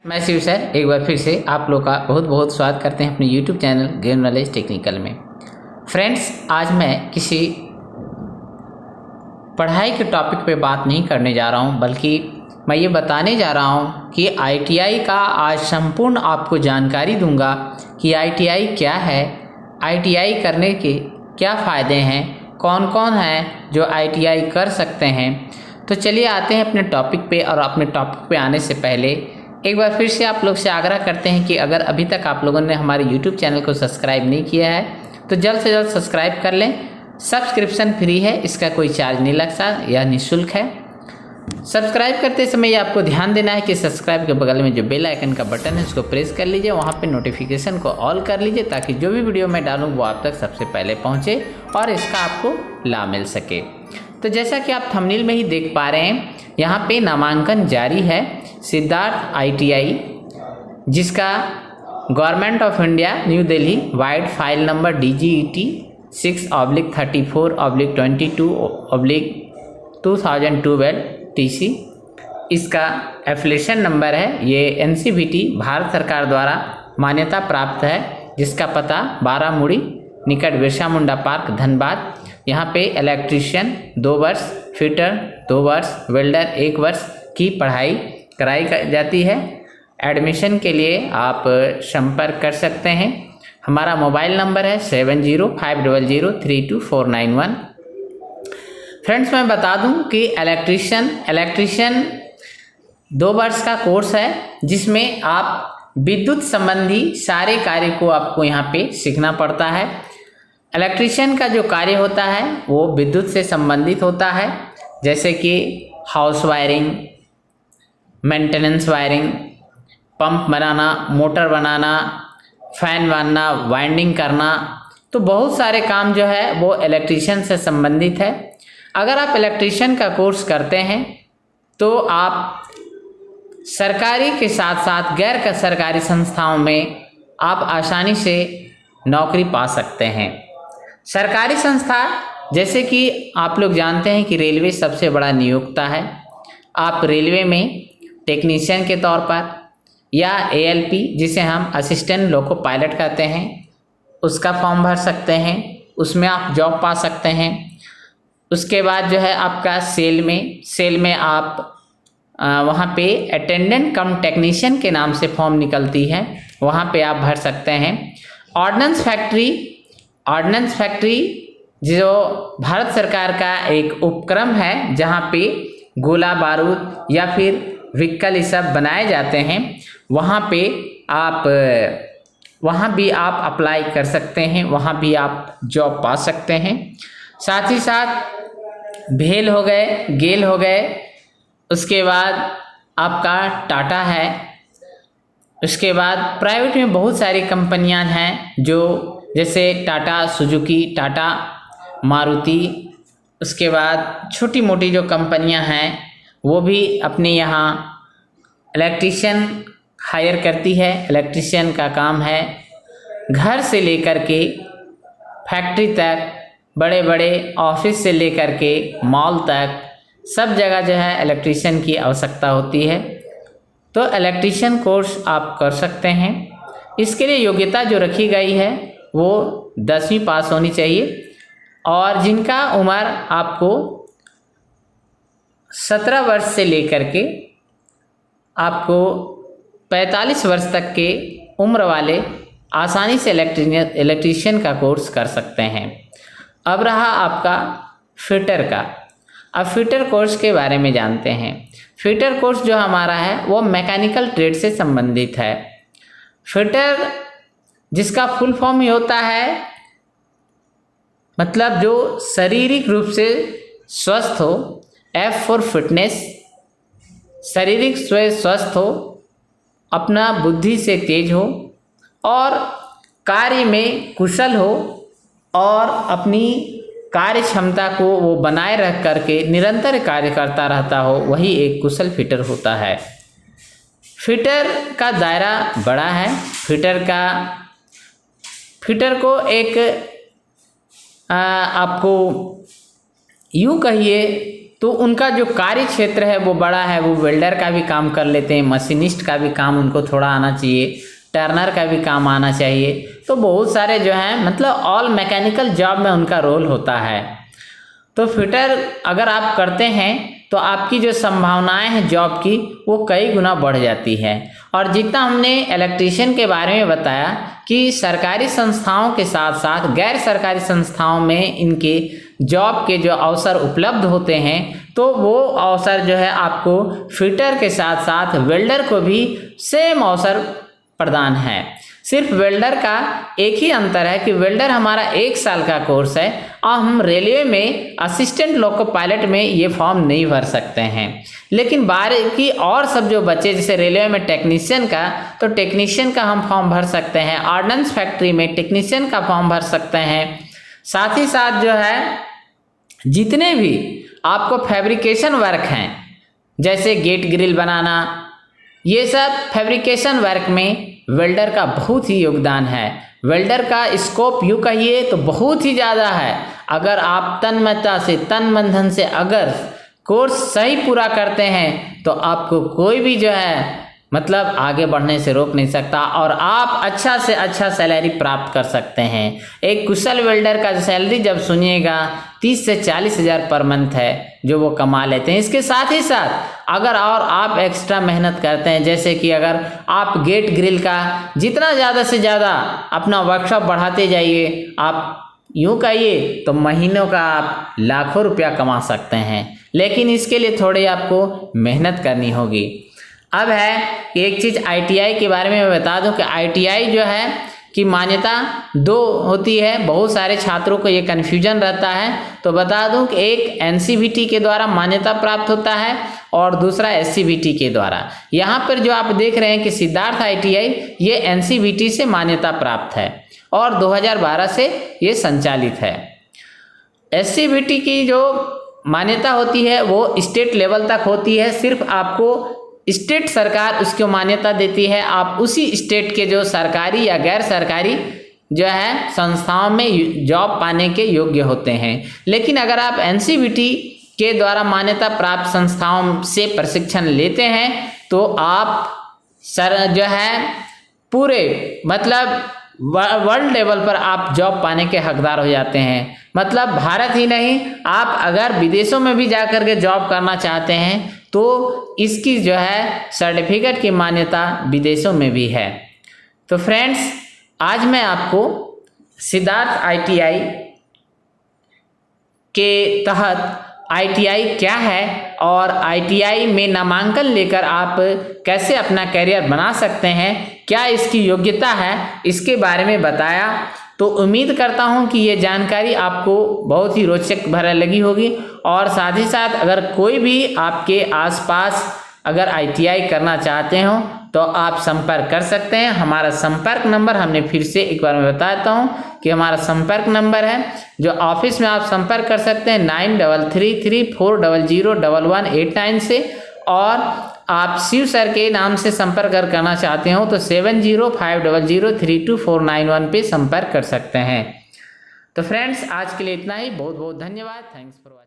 मैं शिव सर एक बार फिर से आप लोग का बहुत बहुत स्वागत करते हैं अपने YouTube channel game knowledge technical में। फ्रेंड्स, आज मैं किसी पढ़ाई के टॉपिक पे बात नहीं करने जा रहा हूं, बल्कि मैं ये बताने जा रहा हूं कि ITI का आज संपूर्ण आपको जानकारी दूंगा कि ITI क्या है, ITI करने के क्या फ़ायदे हैं, कौन कौन हैं जो ITI कर सकते हैं। तो चलिए आते हैं अपने टॉपिक पे। और अपने टॉपिक पे आने से पहले एक बार फिर से आप लोग से आग्रह करते हैं कि अगर अभी तक आप लोगों ने हमारे YouTube चैनल को सब्सक्राइब नहीं किया है तो जल्द से जल्द सब्सक्राइब कर लें। सब्सक्रिप्शन फ्री है, इसका कोई चार्ज नहीं लगता, यह निःशुल्क है। सब्सक्राइब करते समय आपको ध्यान देना है कि सब्सक्राइब के बगल में जो बेल आइकन का बटन है उसको प्रेस कर लीजिए, वहाँ पे नोटिफिकेशन को ऑल कर लीजिए ताकि जो भी वीडियो मैं डालूँ वो आप तक सबसे पहले पहुँचे और इसका आपको लाभ मिल सके। तो जैसा कि आप थंबनेल में ही देख पा रहे हैं, यहाँ पे नामांकन जारी है सिद्धार्थ ITI, जिसका government of India new Delhi wide file number DGET 6/34/22/2012 TC। इसका एफिलिएशन नंबर है। ये NCVT भारत सरकार द्वारा मान्यता प्राप्त है, जिसका पता 12 मुड़ी निकट बिरसा मुंडा पार्क धनबाद। यहाँ पे इलेक्ट्रीशियन 2 वर्ष, फिटर 2 वर्ष, वेल्डर 1 वर्ष की पढ़ाई कराई जाती है। एडमिशन के लिए आप संपर्क कर सकते हैं। हमारा मोबाइल नंबर है 7050032491। फ्रेंड्स, मैं बता दूं कि इलेक्ट्रीशियन 2 वर्ष का कोर्स है, जिसमें आप विद्युत संबंधी सारे कार्य को आपको यहाँ पे सीखना पड़ता है। इलेक्ट्रीशियन का जो कार्य होता है वो विद्युत से संबंधित होता है, जैसे कि house wiring, maintenance wiring, pump बनाना, मोटर बनाना, फैन बनाना, वाइंडिंग करना। तो बहुत सारे काम जो है वो इलेक्ट्रीशियन से संबंधित है। अगर आप इलेक्ट्रीशियन का कोर्स करते हैं तो आप सरकारी के साथ साथ गैर सरकारी संस्थाओं में आप आसानी से नौकरी पा सकते हैं। सरकारी संस्था जैसे कि आप लोग जानते हैं कि रेलवे सबसे बड़ा नियोक्ता है। आप रेलवे में टेक्नीशियन के तौर पर या ALP, जिसे हम असिस्टेंट लोको पायलट कहते हैं, उसका फॉर्म भर सकते हैं, उसमें आप जॉब पा सकते हैं। उसके बाद जो है आपका सेल में आप वहाँ पे अटेंडेंट कम टेक्नीशियन के नाम से फॉर्म निकलती है, वहाँ पे आप भर सकते हैं। ऑर्डिनेंस फैक्ट्री जो भारत सरकार का एक उपक्रम है, जहाँ पे गोला बारूद या फिर व्हीकल ये सब बनाए जाते हैं, वहाँ भी आप अप्लाई कर सकते हैं, वहाँ भी आप जॉब पा सकते हैं। साथ ही साथ भेल हो गए, गेल हो गए, उसके बाद आपका टाटा है। उसके बाद प्राइवेट में बहुत सारी कंपनियां हैं, जो जैसे टाटा सुजुकी, टाटा मारुति। उसके बाद छोटी मोटी जो कंपनियां हैं वो भी अपने यहाँ इलेक्ट्रीशियन हायर करती है। इलेक्ट्रीशियन का काम है घर से लेकर के फैक्ट्री तक, बड़े बड़े ऑफिस से लेकर के मॉल तक, सब जगह जो है इलेक्ट्रीशियन की आवश्यकता होती है। तो इलेक्ट्रीशियन कोर्स आप कर सकते हैं। इसके लिए योग्यता जो रखी गई है वो 10वीं पास होनी चाहिए, और जिनका उम्र आपको 17 वर्ष से लेकर के आपको 45 वर्ष तक के उम्र वाले आसानी से इलेक्ट्रीशियन का कोर्स कर सकते हैं। अब रहा आपका फिटर का। अब फिटर कोर्स के बारे में जानते हैं। फिटर कोर्स जो हमारा है वो मैकेनिकल ट्रेड से संबंधित है। फिटर जिसका फुल फॉर्म ही होता है, मतलब जो शारीरिक रूप से स्वस्थ हो, F फॉर फिटनेस, शारीरिक स्वस्थ हो, अपना बुद्धि से तेज हो और कार्य में कुशल हो और अपनी कार्य क्षमता को वो बनाए रख करके निरंतर कार्य करता रहता हो, वही एक कुशल फिटर होता है। फिटर का दायरा बड़ा है। फिटर को एक आपको यूँ कहिए तो उनका जो कार्य क्षेत्र है वो बड़ा है, वो वेल्डर का भी काम कर लेते हैं, मशीनिस्ट का भी काम उनको थोड़ा आना चाहिए, टर्नर का भी काम आना चाहिए। तो बहुत सारे जो हैं मतलब ऑल मैकेनिकल जॉब में उनका रोल होता है। तो फिटर अगर आप करते हैं तो आपकी जो संभावनाएं हैं जॉब की वो कई गुना बढ़ जाती है। और जितना हमने इलेक्ट्रीशियन के बारे में बताया कि सरकारी संस्थाओं के साथ साथ गैर सरकारी संस्थाओं में इनके जॉब के जो अवसर उपलब्ध होते हैं, तो वो अवसर जो है आपको फिटर के साथ साथ वेल्डर को भी सेम अवसर प्रदान है। सिर्फ वेल्डर का एक ही अंतर है कि वेल्डर हमारा 1 साल का कोर्स है और हम रेलवे में असिस्टेंट लोको पायलट में ये फॉर्म नहीं भर सकते हैं। लेकिन बाकी और सब जो बच्चे जैसे रेलवे में टेक्नीशियन का, तो टेक्नीशियन का हम फॉर्म भर सकते हैं, ऑर्डिनेंस फैक्ट्री में टेक्नीशियन का फॉर्म भर सकते हैं। साथ ही साथ जो है जितने भी आपको फैब्रिकेशन वर्क हैं जैसे गेट ग्रिल बनाना, ये सब फैब्रिकेशन वर्क में वेल्डर का बहुत ही योगदान है। वेल्डर का स्कोप यूँ कहिए तो बहुत ही ज़्यादा है। अगर आप तन्मयता से तन मन धन से अगर कोर्स सही पूरा करते हैं तो आपको कोई भी जो है मतलब आगे बढ़ने से रोक नहीं सकता और आप अच्छा से अच्छा सैलरी प्राप्त कर सकते हैं। एक कुशल वेल्डर का सैलरी जब सुनिएगा 30 से 40 हज़ार पर मंथ है जो वो कमा लेते हैं। इसके साथ ही साथ अगर और आप एक्स्ट्रा मेहनत करते हैं, जैसे कि अगर आप गेट ग्रिल का जितना ज़्यादा से ज़्यादा अपना वर्कशॉप बढ़ाते जाइए, आप यूँ कहिए तो महीनों का आप लाखों रुपया कमा सकते हैं। लेकिन इसके लिए थोड़ी आपको मेहनत करनी होगी। अब है कि एक चीज़ ITI के बारे में मैं बता दूं कि ITI जो है कि मान्यता 2 होती है। बहुत सारे छात्रों को ये कन्फ्यूजन रहता है, तो बता दूं कि एक NCVT के द्वारा मान्यता प्राप्त होता है और दूसरा SCVT के द्वारा। यहाँ पर जो आप देख रहे हैं कि सिद्धार्थ ITI ये NCVT से मान्यता प्राप्त है और 2012 से ये संचालित है। SCVT की जो मान्यता होती है वो स्टेट लेवल तक होती है। सिर्फ आपको स्टेट सरकार उसको मान्यता देती है, आप उसी स्टेट के जो सरकारी या गैर सरकारी जो है संस्थाओं में जॉब पाने के योग्य होते हैं। लेकिन अगर आप NCVT के द्वारा मान्यता प्राप्त संस्थाओं से प्रशिक्षण लेते हैं तो आप जो है पूरे मतलब वर्ल्ड लेवल पर आप जॉब पाने के हकदार हो जाते हैं। मतलब भारत ही नहीं, आप अगर विदेशों में भी जाकर के जॉब करना चाहते हैं तो इसकी जो है सर्टिफिकेट की मान्यता विदेशों में भी है। तो फ्रेंड्स, आज मैं आपको सिद्धार्थ ITI के तहत ITI क्या है और ITI में नामांकन लेकर आप कैसे अपना करियर बना सकते हैं, क्या इसकी योग्यता है, इसके बारे में बताया। तो उम्मीद करता हूं कि ये जानकारी आपको बहुत ही रोचक भरा लगी होगी। और साथ ही साथ अगर कोई भी आपके आसपास अगर ITI करना चाहते हो तो आप संपर्क कर सकते हैं। हमारा संपर्क नंबर हमने फिर से एक बार मैं बताता हूँ कि हमारा संपर्क नंबर है जो ऑफिस में आप संपर्क कर सकते हैं 9333400189 से। और आप शिव सर के नाम से संपर्क करना चाहते हो तो 7050032491 पे संपर्क कर सकते हैं। तो फ्रेंड्स, आज के लिए इतना ही। बहुत बहुत धन्यवाद। Thanks for watching.